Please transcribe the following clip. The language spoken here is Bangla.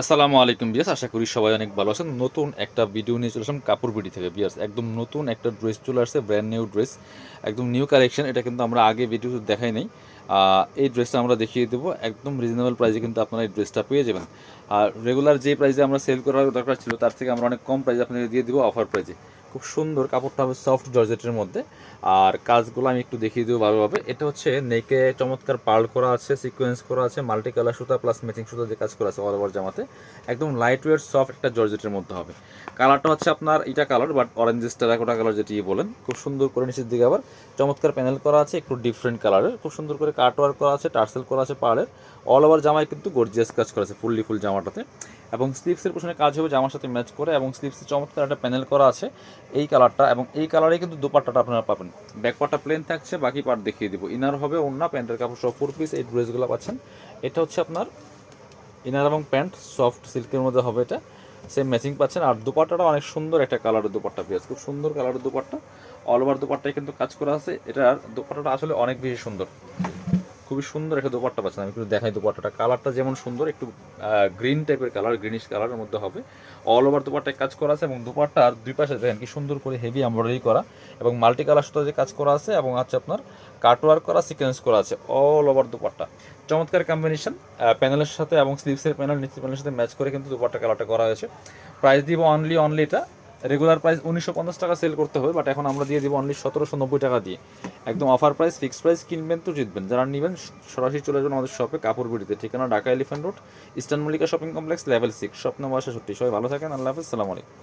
আসসালামু আলাইকুম বিয়াস, আশা করি সবাই অনেক ভালো আছেন। নতুন একটা ভিডিও নিয়ে চলে আসলাম কাপড় বিডি থেকে বিয়াস। একদম নতুন একটা ড্রেস চলে আসছে, ব্র্যান্ড নিউ ড্রেস, একদম নিউ কালেকশন। এটা কিন্তু আমরা আগে ভিডিও দেখাই নাই। এই ড্রেসটা আমরা দেখিয়ে দেবো একদম রিজনেবল প্রাইসে, কিন্তু আপনারা এই ড্রেসটা পেয়ে যাবেন। আর রেগুলার যে প্রাইসে আমরা সেল করার দরকার ছিল তার থেকে আমরা অনেক কম প্রাইসে আপনাদের দিয়ে দেবো, অফার প্রাইসে। খুব সুন্দর কাপড়টা হবে, সফট জর্জেটের মধ্যে। আর কাজগুলো আমি একটু দেখিয়ে দেবো ভালোভাবে। এটা হচ্ছে নেকে চমৎকার পার্ল করা আছে, সিকোয়েন্স করা আছে, মাল্টি কালার সুতা প্লাস ম্যাচিং সুতা দিয়ে কাজ করা আছে অল ওভার জামাতে। একদম লাইট ওয়েট সফট একটা জর্জেটের মধ্যে হবে। কালারটা হচ্ছে আপনার এটা colour, but orange terracotta colour যেটি বলেন। খুব সুন্দর করে নিচের দিকে আবার চমৎকার প্যানেল করা আছে, একটু ডিফারেন্ট কালারের। খুব সুন্দর করে কাট ওয়ার্ক করা আছে, টার্সেল করা আছে পাড়ের। অল ওভার জামায় কিন্তু গর্জিয়াস কাজ করা আছে ফুললি ফুল জামাটাতে। এবং স্লিপসের পেছনে কাজ হবে জামার সাথে ম্যাচ করে, এবং স্লিপসে চমৎকার একটা প্যানেল করা আছে এই কালারটা। এবং এই কালারে কিন্তু দুপাট্টাটা আপনারা পাবেন। ব্যাক পার্টটা প্লেন থাকছে, বাকি পার্ট দেখিয়ে দিব। ইনার হবে ওড়না, প্যান্টের কাপড় সব 4 পিস এই ড্রেসগুলো পাচ্ছেন। এটা হচ্ছে আপনার ইনার এবং প্যান্ট, সফট সিল্কের মধ্যে হবে এটা। সেম ম্যাচিং পাচ্ছেন। আর দুপাট্টাটা অনেক সুন্দর একটা কালারের দুপাট্টা পেয়েছে, খুব সুন্দর কালারের দুপাট্টা। অল ওভার দুপাট্টায় কিন্তু কাজ করা আছে। এটার দুপাট্টাটা আসলে অনেক বেশি সুন্দর, খুবই সুন্দর একটা দোপাট্টা পাচ্ছেন। আমি একটু দেখাই দোপাট্টাটা, কালারটা যেমন সুন্দর, একটু গ্রিন টাইপের কালার, গ্রিনিশ কালারের মধ্যে হবে। অল ওভার দোপাট্টায় কাজ করা আছে, এবং দোপাট্টার দুই পাশে দেখেন কি সুন্দর করে হেভি এমব্রয়ডারি করা, এবং মাল্টি কালার সুতো দিয়ে কাজ করা আছে, এবং হচ্ছে আপনার কাটওয়ার্ক করা, সিকোয়েন্স করা আছে অল ওভার দোপাট্টা। চমৎকার কম্বিনেশন প্যানেলের সাথে, এবং স্লিভসের প্যানেল নিচের প্যানেলের সাথে ম্যাচ করে কিন্তু দোপাট্টা কালারটা করা হয়েছে। প্রাইস দিব অনলি এটা রেগুলার প্রাইস 1950 টাকা সেল করতে হবে, বাট এখন আমরা দিয়ে দিব অনলি 1790 টাকা দিয়ে। একদম অফার প্রাইস, ফিক্সড প্রাইস। কিনবেন তো জিতবেন, যারা নেবেন সরাসরি চলে যাবেন আমাদের শপে কাপড় বিড়িতে। ঠিকানা Dhaka elephant road, eastern Mallika shopping complex, level 6, shop number 66। সবাই ভালো থাকেন, আল্লাহ হাফেজ, সালাম আলাইকুম।